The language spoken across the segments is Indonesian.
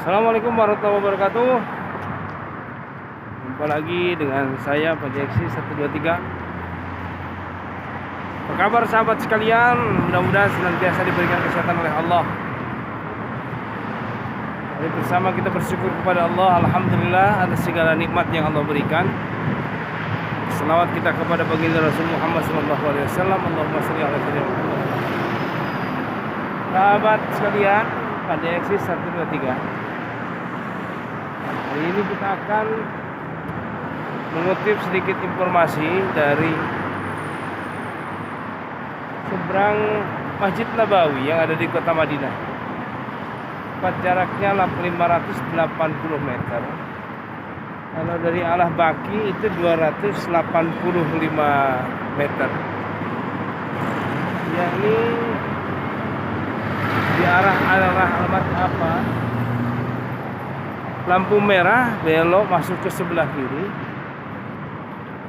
Assalamualaikum warahmatullahi wabarakatuh. Jumpa lagi dengan saya Proyeksi 123. Apa kabar sahabat sekalian? Mudah-mudahan senantiasa diberikan kesehatan oleh Allah. Mari bersama kita bersyukur kepada Allah. Alhamdulillah atas segala nikmat yang Allah berikan. Selawat kita kepada baginda Rasul Muhammad SAW. Allahumma sholli ala sayyidina Muhammad. Sahabat sekalian, Proyeksi 123. Hari ini kita akan mengutip sedikit informasi dari seberang Masjid Nabawi yang ada di kota Madinah. Jaraknya 580 meter. Kalau dari arah Baki itu 285 meter. Yakni di arah alamat apa? Lampu merah belok masuk ke sebelah kiri.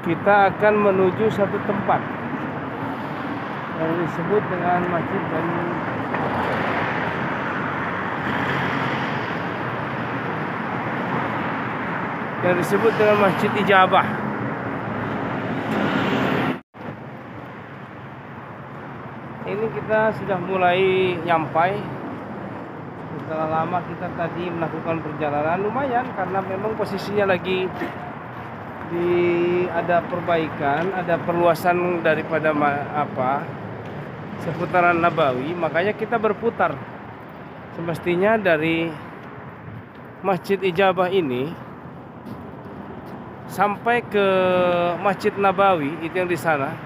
Kita akan menuju satu tempat yang disebut dengan Masjid Masjid Ijabah. Ini kita sudah mulai nyampai. Setelah lama kita tadi melakukan perjalanan lumayan karena memang posisinya lagi ada perbaikan, ada perluasan daripada seputaran Nabawi, makanya kita berputar. Semestinya dari Masjid Ijabah ini sampai ke Masjid Nabawi itu yang di sana,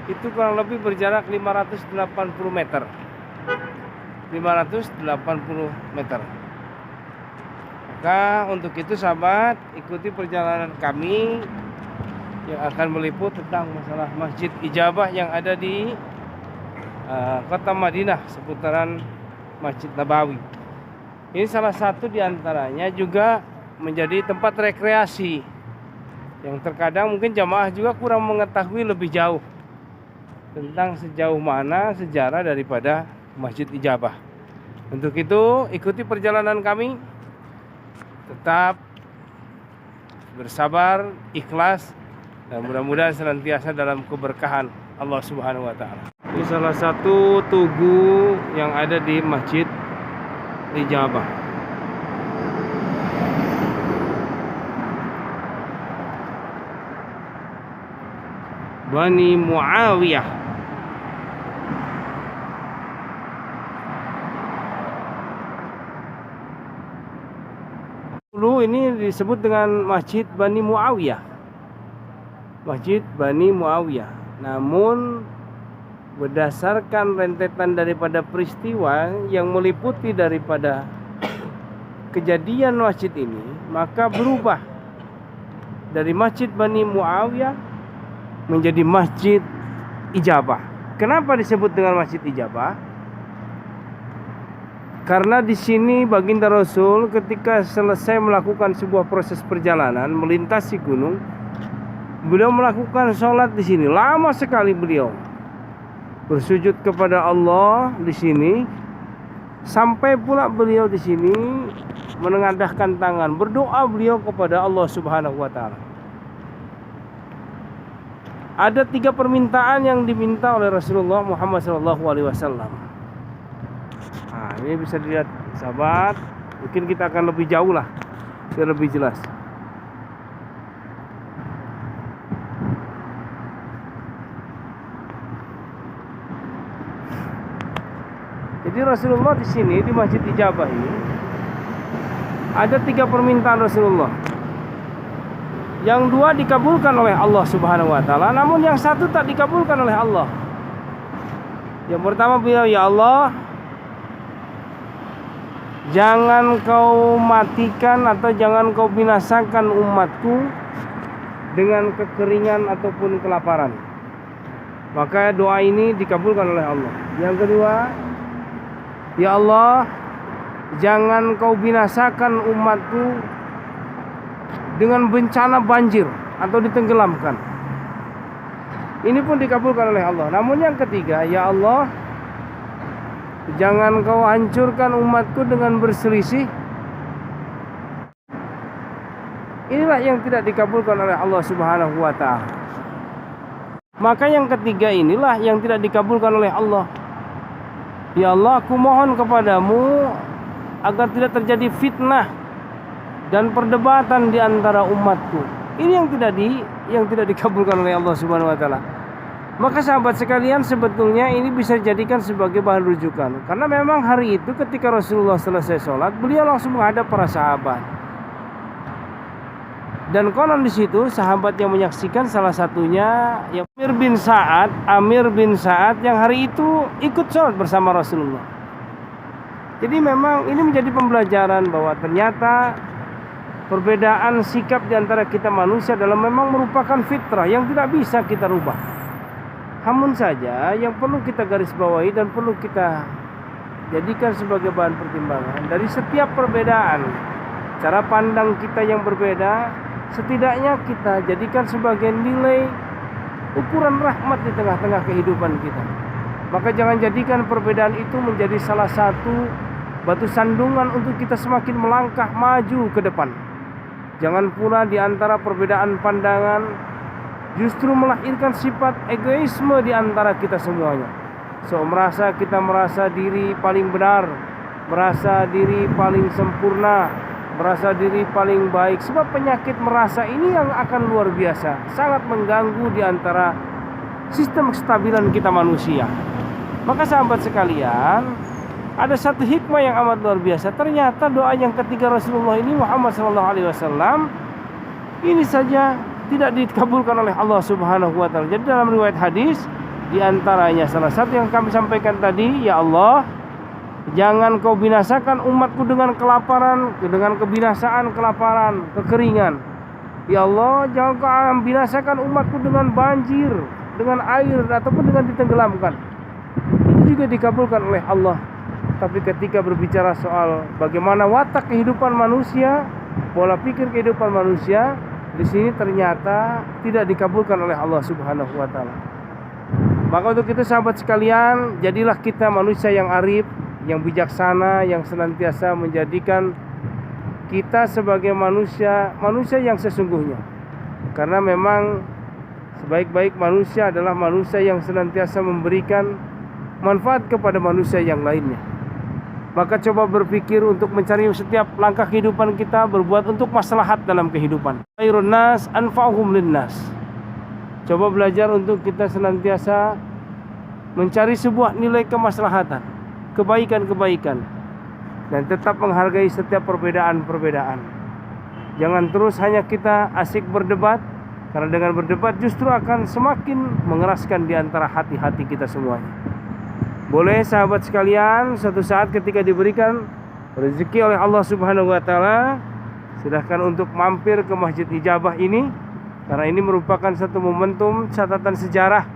itu kurang lebih berjarak 580 meter. 580 meter. Maka untuk itu sahabat, ikuti perjalanan kami yang akan meliput tentang masalah Masjid Ijabah yang ada di kota Madinah seputaran Masjid Nabawi. Ini salah satu diantaranya juga menjadi tempat rekreasi yang terkadang mungkin jamaah juga kurang mengetahui lebih jauh tentang sejauh mana sejarah daripada Masjid Ijabah. Untuk itu ikuti perjalanan kami, tetap bersabar, ikhlas, dan mudah-mudahan senantiasa dalam keberkahan Allah Subhanahu wa Ta'ala. Ini salah satu tugu yang ada di Masjid Ijabah. Bani Muawiyah. Dulu ini disebut dengan Masjid Bani Muawiyah. Masjid Bani Muawiyah. Namun berdasarkan rentetan daripada peristiwa yang meliputi daripada kejadian masjid ini, maka berubah dari Masjid Bani Muawiyah menjadi Masjid Ijabah. Kenapa disebut dengan Masjid Ijabah? Karena di sini baginda Rasul ketika selesai melakukan sebuah proses perjalanan melintasi gunung, beliau melakukan sholat di sini. Lama sekali beliau bersujud kepada Allah di sini, sampai pula beliau di sini menengadahkan tangan, berdoa beliau kepada Allah Subhanahu wa Ta'ala. Ada 3 permintaan yang diminta oleh Rasulullah Muhammad SAW. Nah, ini bisa dilihat sahabat. Mungkin kita akan lebih jauh lah, biar lebih jelas. Jadi Rasulullah di sini di Masjid Ijabah ini ada 3 permintaan Rasulullah. Yang 2 dikabulkan oleh Allah Subhanahu wa Ta'ala, namun yang 1 tak dikabulkan oleh Allah. Yang pertama beliau, ya Allah, jangan kau matikan atau jangan kau binasakan umatku dengan kekeringan ataupun kelaparan. Maka doa ini dikabulkan oleh Allah. Yang kedua, ya Allah, jangan kau binasakan umatku dengan bencana banjir atau ditenggelamkan. Ini pun dikabulkan oleh Allah. Namun yang ketiga, ya Allah, Jangan kau hancurkan umatku dengan berselisih. Inilah yang tidak dikabulkan oleh Allah Subhanahu wa ta'ala. Maka yang ketiga inilah yang tidak dikabulkan oleh Allah. Ya Allah, aku mohon kepadamu agar tidak terjadi fitnah dan perdebatan di antara umatku. Ini yang tidak dikabulkan oleh Allah Subhanahu wa ta'ala. Maka sahabat sekalian, sebetulnya ini bisa dijadikan sebagai bahan rujukan. Karena memang hari itu ketika Rasulullah selesai sholat, beliau langsung menghadap para sahabat. Dan konon di situ sahabat yang menyaksikan salah satunya yang Amir bin Sa'ad yang hari itu ikut sholat bersama Rasulullah. Jadi memang ini menjadi pembelajaran bahwa ternyata perbedaan sikap di antara kita manusia adalah memang merupakan fitrah yang tidak bisa kita rubah. Namun saja yang perlu kita garis bawahi dan perlu kita jadikan sebagai bahan pertimbangan, dari setiap perbedaan cara pandang kita yang berbeda, setidaknya kita jadikan sebagai nilai ukuran rahmat di tengah-tengah kehidupan kita. Maka jangan jadikan perbedaan itu menjadi salah satu batu sandungan untuk kita semakin melangkah maju ke depan. Jangan pula di antara perbedaan pandangan justru melahirkan sifat egoisme di antara kita semuanya. Kita merasa diri paling benar, merasa diri paling sempurna, merasa diri paling baik. Sebab penyakit merasa ini yang akan luar biasa, sangat mengganggu di antara sistem kestabilan kita manusia. Maka sahabat sekalian, ada satu hikmah yang amat luar biasa. Ternyata doa yang ketiga Rasulullah ini, Muhammad SAW, ini saja tidak dikabulkan oleh Allah Subhanahu wa ta'ala. Jadi dalam riwayat hadis, di antaranya salah satu yang kami sampaikan tadi, ya Allah, jangan kau binasakan umatku dengan kelaparan, dengan kebinasaan kelaparan, kekeringan. Ya Allah, jangan kau binasakan umatku dengan banjir, dengan air, ataupun dengan ditenggelamkan. Itu juga dikabulkan oleh Allah. Tapi ketika berbicara soal bagaimana watak kehidupan manusia, pola pikir kehidupan manusia, di sini ternyata tidak dikabulkan oleh Allah Subhanahu wa ta'ala. Maka untuk itu sahabat sekalian, jadilah kita manusia yang arif, yang bijaksana, yang senantiasa menjadikan kita sebagai manusia yang sesungguhnya. Karena memang sebaik-baik manusia adalah manusia yang senantiasa memberikan manfaat kepada manusia yang lainnya. Maka coba berpikir untuk mencari setiap langkah kehidupan kita berbuat untuk maslahat dalam kehidupan. Khairun nas anfa'uhum linnas. Coba belajar untuk kita senantiasa mencari sebuah nilai kemaslahatan, kebaikan-kebaikan, dan tetap menghargai setiap perbedaan-perbedaan. Jangan terus hanya kita asik berdebat, karena dengan berdebat justru akan semakin mengeraskan di antara hati-hati kita semuanya. Boleh sahabat sekalian, suatu saat ketika diberikan rezeki oleh Allah Subhanahu wa ta'ala, silahkan untuk mampir ke Masjid Ijabah ini, karena ini merupakan satu momentum catatan sejarah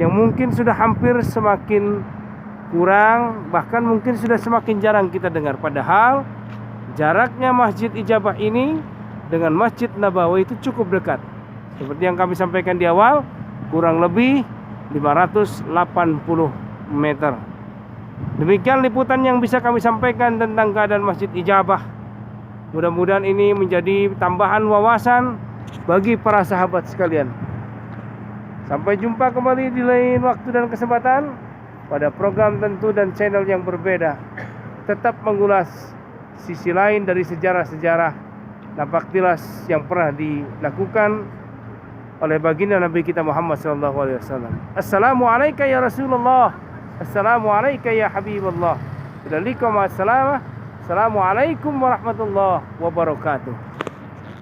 yang mungkin sudah hampir semakin kurang, bahkan mungkin sudah semakin jarang kita dengar. Padahal jaraknya Masjid Ijabah ini dengan Masjid Nabawi itu cukup dekat. Seperti yang kami sampaikan di awal, kurang lebih 580 meter. Demikian liputan yang bisa kami sampaikan tentang keadaan Masjid Ijabah. Mudah-mudahan ini menjadi tambahan wawasan bagi para sahabat sekalian. Sampai jumpa kembali di lain waktu dan kesempatan pada program tentu dan channel yang berbeda. Tetap mengulas sisi lain dari sejarah-sejarah napak tilas yang pernah dilakukan oleh baginda Nabi kita Muhammad SAW. Assalamualaikum ya Rasulullah. Assalamualaikum ya Habibullah. Assalamualaikum warahmatullahi wabarakatuh.